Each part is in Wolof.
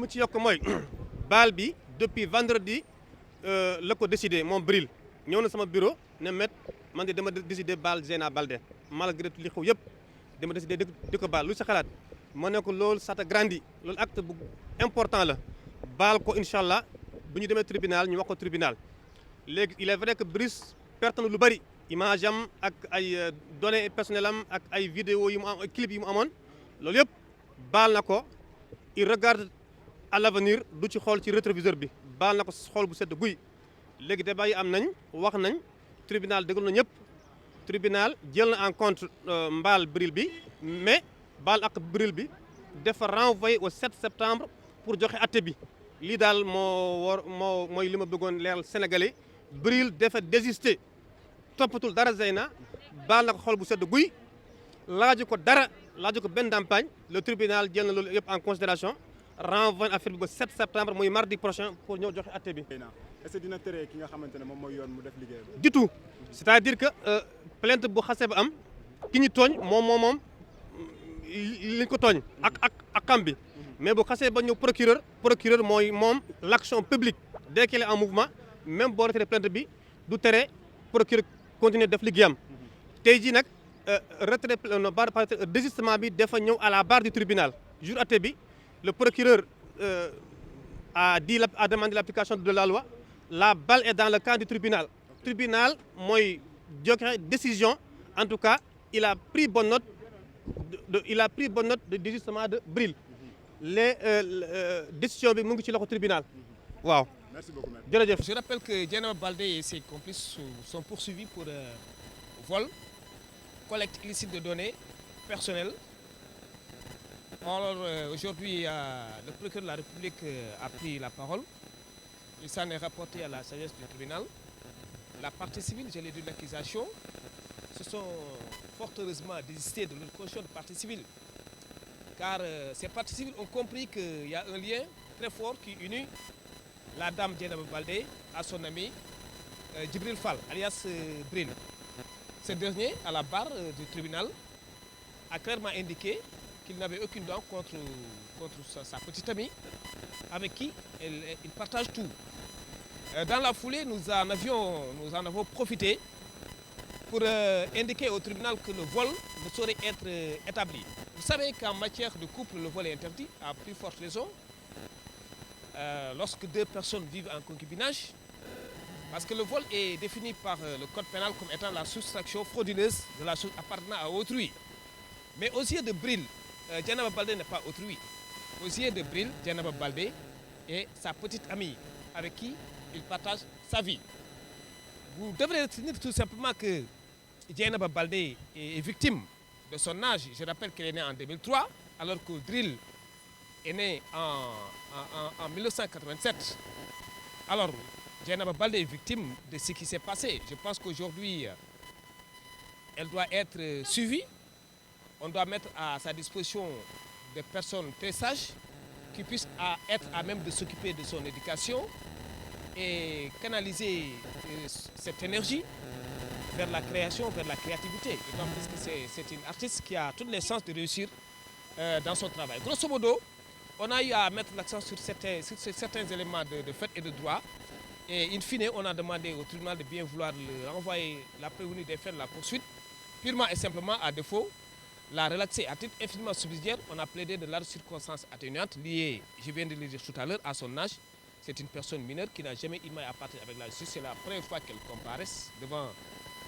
ma ci yokk mooy baal bi depuis vendredi la ko décidé moom Bril ñëw na sama bureau ne met man de dama décidé baal Zeyna Baldé malgré li xew yëpp dama décidé di ko baal lu sa xalaat ma ne ko loolu ça te grandit loolu acte bu important la baal ko incha allah bu ñu demee tribunal ñu wax ko tribunal léegi il est vrai que Brice perte na lu bëri image am ak ay données personnelles am ak ay vidéo yu mu am ay clip yu mu amoon loolu yëpp baal na ko il regarde à l'avenir du ci xool ci rétroviseur bi baal na ko xool bu sedd guy léegi débat yi am nañ wax nañ tribunal déglu na ñëpp tribunal jël na en compte mbaal Bril bi mais baal ak Bril bi dafa renvoyé au 7 septembre pour joxe atte bi lii daal mooy li ma bëggoon leeral sénégalais Bril dafa désisté toppatul dara Zeyna baal na ko xool bu sedd guy laaju ko dara laaju ko benn ndàmpaañ le tribunal jël na loolu yëpp en considération renvoyé affaire bi ba 7 septembre muy mardi prochain pour ñëw joxe atte bi. est-ce que dina tere ki nga xamante ne moom mooy yoon mu def liggéeyam. du tout c'est-à-dire que plainte bu xasee ba am ki ñu tooñ moom li ñu ko tooñ ak xam bi mais bu xasee ba ñëw procureur mooy moom l'action publique dès qu'elle est en mouvement même boo retiré plainte bi du tere procureur continuer def liggéeyam tey jii nag retrait désistement bi dafa ñëw à la barre du tribunal jour atte bi le procureur a demandé l'application de la loi la balle est dans le camp du tribunal tribunal mooy joxe décision en tout cas il a pris bonne note de désistement de Bril les décision bi mu ngi ci loxo tribunal waaw. Merci beaucoup. jërëjëf. Je rappelle que Dieynaba Baldé et ses complices sont poursuivis pour vol, collecte illicite de données personnelles. Alors aujourd'hui, le procureur de la République a pris la parole. Il s'en est rapporté à la sagesse du tribunal. La partie civile, je l'ai dit, l'accusation, se sont fort heureusement désistés de leur caution de partie civile. Car ces parties civiles ont compris qu'il y a un lien très fort qui unit la dame Dieynaba Baldé à son ami Djibril Fall, alias Bril. Ce dernier, à la barre du tribunal, a clairement indiqué qu'il n'avait aucune dent contre sa petite amie, avec qui il partage tout. Dans la foulée, nous en avons profité pour indiquer au tribunal que le vol ne saurait être établi. Vous savez qu'en matière de couple, le vol est interdit, à plus forte raison, lorsque deux personnes vivent en concubinage, parce que le vol est défini par le code pénal comme étant la soustraction frauduleuse de la chose appartenant à autrui. Mais aux yeux de Bril, Dieynaba Baldé n'est pas autrui. Aux yeux de Bril, Dieynaba Baldé est sa petite amie avec qui il partage sa vie. Vous devrez retenir tout simplement que Dieynaba Baldé est victime de son âge. Je rappelle qu'elle est née en 2003, alors que Bril est né en 1987. Alors, Dieynaba Baldé est victime de ce qui s'est passé. Je pense qu'aujourd'hui, elle doit être suivie. On doit mettre à sa disposition des personnes très sages qui puissent être à même de s'occuper de son éducation et canaliser cette énergie vers la création, vers la créativité. D'autant plus que c'est une artiste qui a toutes les chances de réussir dans son travail. Grosso modo, on a eu à mettre l'accent sur certains éléments de fait et de droit. Et in fine, on a demandé au tribunal de bien vouloir renvoyer la prévenue des faits de la poursuite, purement et simplement à défaut, la relaxer. À titre infiniment subsidiaire, on a plaidé de larges circonstances atténuantes liées, je viens de le dire tout à l'heure, à son âge. C'est une personne mineure qui n'a jamais eu à partir avec la justice. C'est la première fois qu'elle comparaisse devant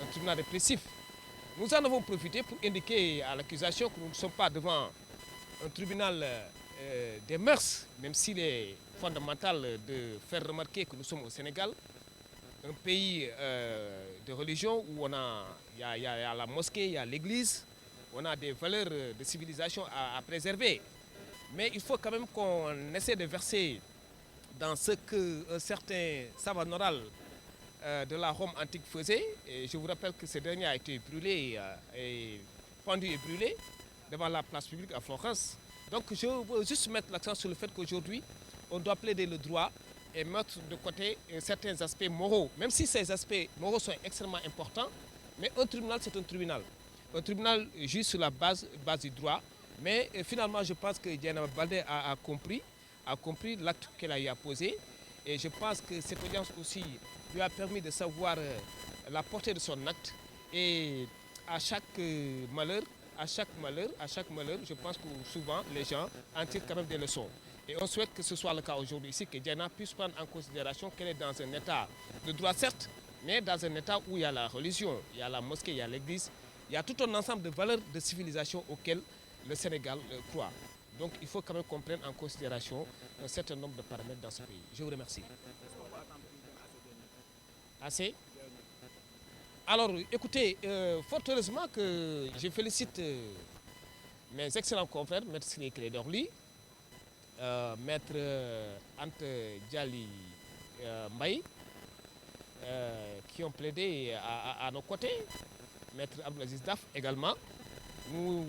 un tribunal répressif. Nous en avons profité pour indiquer à l'accusation que nous ne sommes pas devant un tribunal des mœurs, même s'il est fondamental de faire remarquer que nous sommes au Sénégal, un pays de religion où il y a la mosquée, il y a l'église, on a des valeurs de civilisation à préserver. Mais il faut quand même qu'on essaie de verser dans ce qu'un certain Savonarola de la Rome antique faisait. Et je vous rappelle que ce dernier a été brûlé, pendu et brûlé devant la place publique à Florence. Donc je veux juste mettre l'accent sur le fait qu'aujourd'hui, on doit plaider le droit et mettre de côté certains aspects moraux. Même si ces aspects moraux sont extrêmement importants, mais un tribunal, c'est un tribunal. Un tribunal juge sur la base du droit. Mais finalement, je pense que Dieynaba Baldé a compris a compris l'acte qu'elle a eu à poser. Et je pense que cette audience aussi lui a permis de savoir la portée de son acte. Et à chaque malheur, je pense que souvent les gens en tirent quand même des leçons. Et on souhaite que ce soit le cas aujourd'hui ici, que Diana puisse prendre en considération qu'elle est dans un état de droit certes, mais dans un état où il y a la religion, il y a la mosquée, il y a l'église, il y a tout un ensemble de valeurs de civilisation auxquelles le Sénégal croit. Donc il faut quand même qu'on prenne en considération un certain nombre de paramètres dans ce pays. Je vous remercie. Assez? Alors écoutez, fort heureusement que je félicite mes excellents confrères, Maître Ciré Clédor Ly, Maître Anta Dialy Mbaye, qui ont plaidé à nos côtés, Maître Abdoul Aziz Daf également. Nous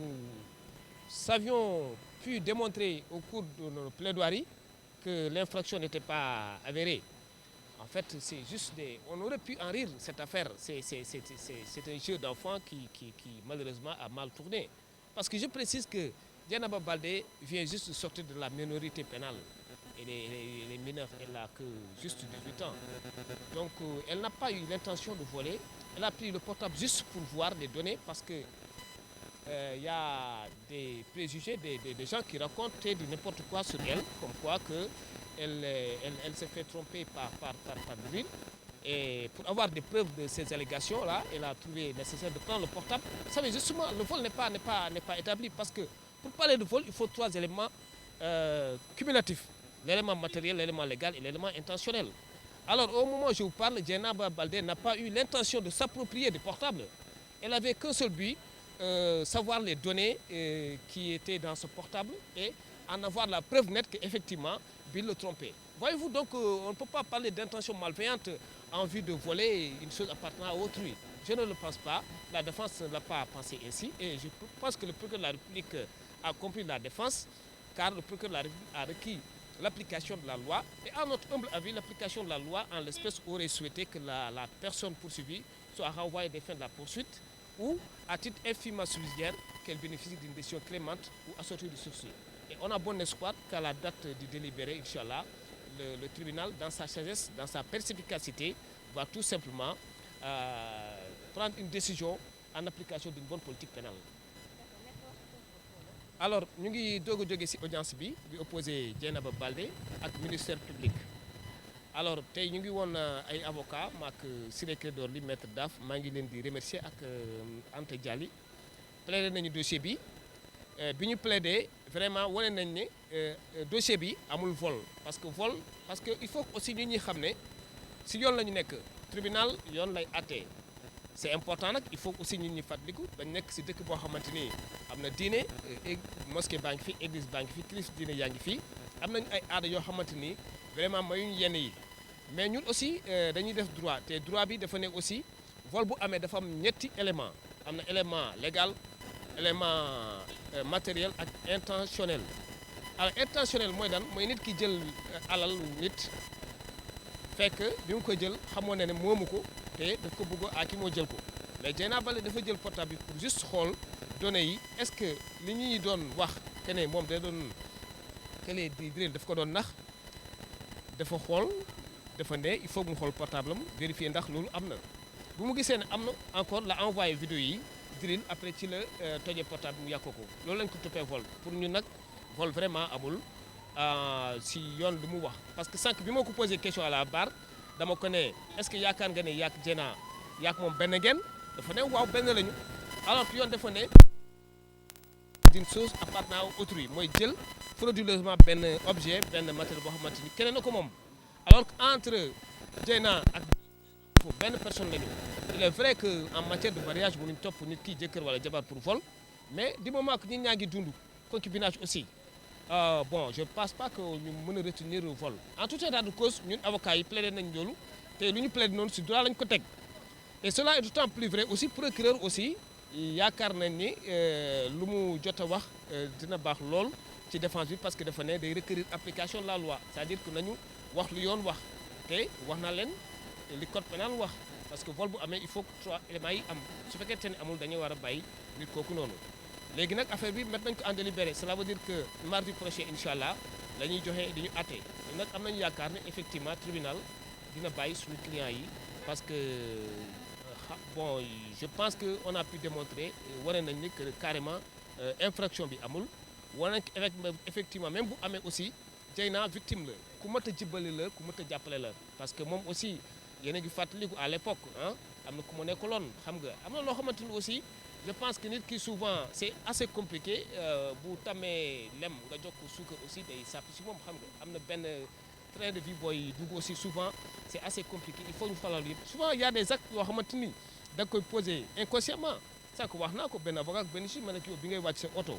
avions pu démontrer au cours de nos plaidoiries que l'infraction n'était pas avérée. En fait, c'est juste on aurait pu en rire cette affaire. C'est un jeu d'enfant qui malheureusement a mal tourné. Parce que je précise que Dieynaba Baldé vient juste de sortir de la minorité pénale. Et les mineurs, elle n'a que juste 18 ans. Donc elle n'a pas eu l'intention de voler. Elle a pris le portable juste pour voir les données parce que y a des préjugés, des gens qui racontent du n'importe quoi sur elle, comme quoi elle s'est fait tromper par Bril. Et pour avoir des preuves de ces allégations-là, elle a trouvé nécessaire de prendre le portable. Vous savez, justement, le vol n'est pas établi parce que pour parler de vol, il faut 3 éléments cumulatifs. L'élément matériel, l'élément légal et l'élément intentionnel. Alors, au moment où je vous parle, Dieynaba Baldé n'a pas eu l'intention de s'approprier des portables. Elle n'avait qu'un seul but, savoir les données qui étaient dans ce portable et en avoir la preuve nette qu'effectivement, Bill le trompait. Voyez-vous, donc, on ne peut pas parler d'intention malveillante en vue de voler une chose appartenant à autrui. Je ne le pense pas. La défense ne l'a pas pensé ainsi. Et je pense que le procureur de la République a compris la défense, car le procureur de la République a requis l'application de la loi. Et à notre humble avis, l'application de la loi, en l'espèce, aurait souhaité que la personne poursuivie soit renvoyée des fins de la poursuite ou, à titre infiniment subsidiaire, qu'elle bénéficie d'une décision clémente ou assortie de sursis. Et on a bon espoir qu'à la date du délibéré, Inch'Allah, le tribunal, dans sa sagesse, dans sa perspicacité, va tout simplement prendre une décision en application d'une bonne politique pénale. Alors, nous avons dit audience bi opposé Dieynaba Baldé avec le ministère public. Alors, nous avons un avocat, Ciré Clédor Ly, Maître Daf, je vous remercie avec Anta Dialy. Plaidé nañu dossier bi bi ñu plaidé vraiment wane nañ ne dossier bi amul vol parce que il faut aussi nit ñi xam ne si yoon la ñu nekk tribunal yoon lay àttee c'est important nag il faut aussi nit ñi fàttaliku dañ nekk si dëkk boo xamante ni am na diine mosquée baa ngi fi église baa ngi fi kilif diine yaa ngi fi am nañ ay aada yoo xamante ni vraiment mayuñu yenn yi mais ñun aussi dañuy def droit te droit bi dafa ne aussi vol bu amee dafa am ñetti élément am na élément légal élément matériel ak intentionnel alors intentionnel mooy dan mooy nit ki jël alal nit fekk bi mu ko jël xamoo ne moomu ko te daf ko bëgg a ki moo jël ko mais Dieynaba Baldé dafa jël portable bi pour juste xool données yi est-ce que li ñuy doon wax que ne moom day doon kële di Bril daf ko doon nax dafa xool dafa ne il faut mu xool portable am vérifier ndax loolu am na bu mu gisee ne am na encore la envoyé vidéo yi Bril après ci la tojee portable mu yàq ko loolu lañ ko toppee vol pour ñu nag vol vraiment amul si yoon lu mu wax parce que sànq bi ma ko posé question à la barre dama ko ne est-ce que yaakaar nga ne yàq Dieyna yàq moom benn ngeen dafa ne waaw benn lañu alors que yoon dafa ne d'une chose appartenant à autrui mooy jël frauduleusement benn objet benn matériel boo xamante ni keneen na ko moom alors que entre Dieyna ak benn personne lañu il est vrai que en matière de mariage mënuñ topp nit ki jëkkër wala jabar pour vol mais du moment que nit ñaa ngi dund concubinage aussi bon je pense pas que ñu mën a retenir le vol en tout état de cause ñun avocats yi plaidé nañ loolu te lu ñu plaidé noonu si droit lañ ko teg et cela est d'autant plus vrai aussi procureur aussi yaakaar nañ ni lu mu jot a wax dina baax lool ci défense bi parce que dafa ne day requérir application de la loi c'est-à-dire que nañu wax lu yoon wax te wax na leen li code pénal wax parce que vol bu amee il faut que 3 éléments yi am su fekkee ne amul dañuy war a bàyyi nit kooku noonu léegi nag affaire bi mettre nañ ko en délibéré cela veut dire que mardi prochain incha allah la ñuy joxe di ñu àtte nag am nañu yaakaar ne effectivement tribunal dina bàyyi suñu clients yi parce que bon je pense que on a pu démontrer wane nañ ni que carrément infraction bi amul wane nañ effectivement même bu amee aussi Dieyna victime la ku mat a jibbali la ku mat a jàppale la parce que moom aussi yéen a ngi fàttaliku à l'époque ah am na ku ma nekkaloon xam nga am na loo xamante ni aussi je pense que nit ki souvent c'est assez compliqué bu tamee lem nga jox ko suukar aussi day sàpp si moom xam nga am na benn train de vie booy dugg aussi souvent c'est assez compliqué il faut ñu xoolal yëpp souvent il y a des actes yoo xamante ni da nga koy poser inconsciemment sànq wax naa ko benn avocat ak benn juge ma ne ko yow bi ngay wàcc sa oto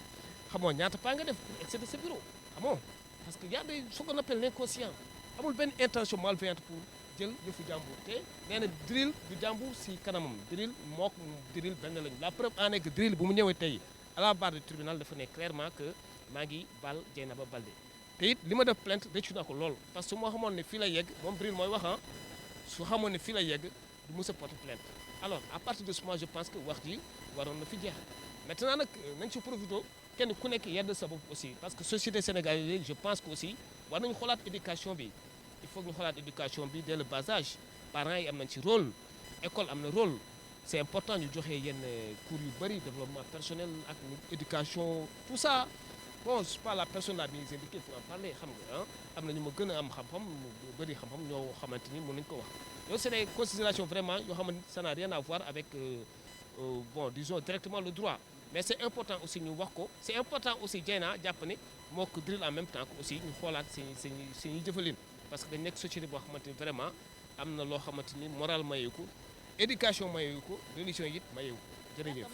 xamoo ñaata pas nga def pour excéder sa bureau xamoo parce que y a des ce qu'on appelle l'inconscient amul benn intention malveillante pour jël yëfu jàmbur te nee na drill du jàmbur si kanamam drill mook drill benn lañu la preuve en est que drill bu mu ñëwee tey à la barre du tribunal dafa ne clairement que maa ngi baal Dieynaba Baldé te it li ma def plainte rëccu naa ko lool parce que moo xamoon ne fii la yegg moom drill mooy wax su xamoon ne fii la yegg du mës a porter plainte alors à partir de ce moment je pense que wax ji waroon na fi jeex maintenant nag nañ ci profité kenn ku nekk yedd sa bopp aussi parce que société sénégalaise je pense que aussi war nañu xoolaat éducation bi il faut que ñu xoolaat éducation bi dès le bas âge parents yi am nañ ci rôle école am na rôle c'est important ñu joxe yenn cours yu bëri développement personnel ak éducation tout ça bon je suis pas la personne la mieux indiquée pour en parler xam nga ah am na ñu ma gën a am xam-xam bëri xam-xam ñoo xamante ni mën nañu ko wax donc c'est des considérations vraiment yoo xamante ça n'a rien à voir avec bon disons directement le droit mais c'est important aussi ñu wax ko c'est important aussi Dieyna jàpp ne moo ko drill en même temps que aussi ñu xoolaat suñuy jëfalin parce que dañ nekk société boo xamante ni vraiment am na loo xamante ni moral mayeeku ko éducation mayeeku ko religion it mayeeku ko jërëjëf.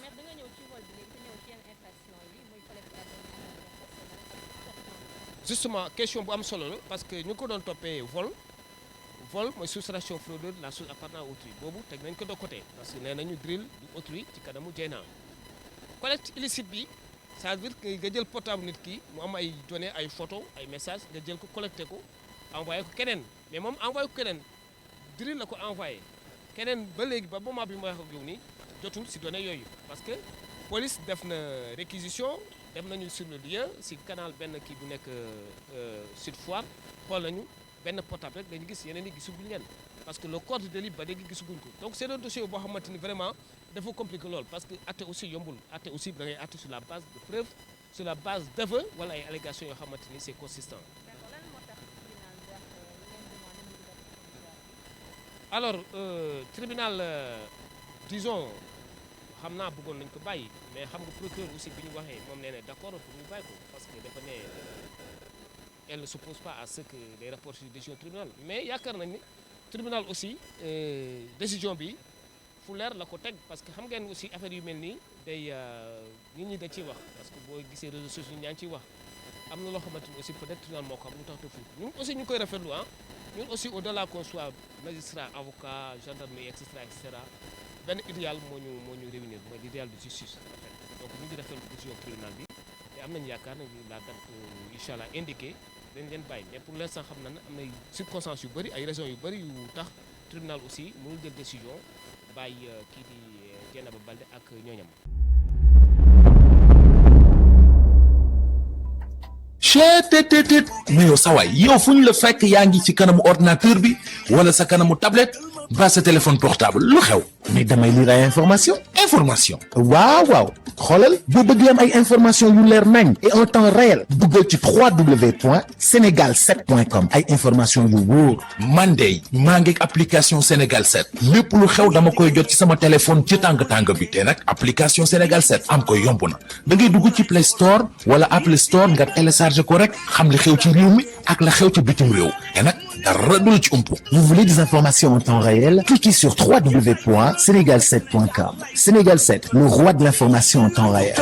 Justement question bu am solo la parce que ñu ko doon toppee vol mooy soustraction fraudeuse de la chose appartenant à autrui boobu teg nañ ko de côté parce que nee nañu drill du autrui ci kanamu Dieyna collecte illicite bi ça veut dire que nga jël portable nit ki mu am ay données ay photos ay messages nga jël ko collecté ko envoyé ko keneen mais moom envoyé ko keneen drill la ko envoyé keneen ba léegi ba moment bi ma wax ak yow nii jotul si données yooyu parce que police def na réquisition dem nañu sur le lieu si canal benn kii bu nekk Sud Foire xool nañu benn portable rek dañu gis yeneen yi gisaguñ leen parce que le corps du délit ba léegi gisaguñ ko donc c'est un dossier boo xamante ni vraiment dafa compliqué lool parce que atte aussi yombul atte aussi da ngay atte sur la base de preuve sur la base d'aveu wala ay allégations yoo xamante ni c'est consistant. alors tribunal disons xam naa bëggoon nañu ko bàyyi mais xam nga procureur aussi bi ñu waxee moom nee na d'accord pour ñu bàyyi ko parce que dafa ne elle ne s'oppose pas à ce que les rapports sur décision tribunal mais yaakaar nañ ni tribunal aussi décision bi fu leer la ko teg parce que xam ngeen aussi affaire yu mel nii day nit ñi da ciy wax parce que boo gisee réseaux sociaux ñaa ngi ciy wax am na loo xamante ni aussi peut-être tribunal moo ko xam lu tax te fu ñun aussi ñu koy rafetlu ah ñun aussi au-delà qu'on soit magistrat avocat gendarmerie et cetera benn idéal moo ñu réunir mooy l'idéal de justice en fait donc ñu ngi rafetlu décision tribunal bi te am nañu yaakaar ne la date incha allah indiqué dañ leen bàyyi mais pour l'instant xam na ne am na circonstances yu bëri ay raisons yu bëri yu tax tribunal aussi mënul jël décision bàyyi kii di Dieynaba Baldé ak ñooñam. cheetetetet mais yow sawaay yow fu ñu la fekk yaa ngi ci kanamu ordinateur bi wala sa kanamu tablette ba sa téléphone portable lu xew mais damay lire ay information waaw xoolal boo bëgg am ay information yu leer nañ et en temps réel duggal ci www.senegal7.com ay information yu wóor man de maa ngi application Sénégal 7 lépp lu xew dama koy jot ci sama téléphone ci tàng bi te nag application Sénégal 7 am ko yomb na da ngay dugg ci Play Store wala Apple Store nga télécharge ko rek xam li xew ci réew mi ak la xew ci bitim réew te nag dara du la ci umpu. Vous voulez des informations en temps réel? Cliquez sur www.senegal7.com. Sénégal 7, le roi de l'information en temps réel.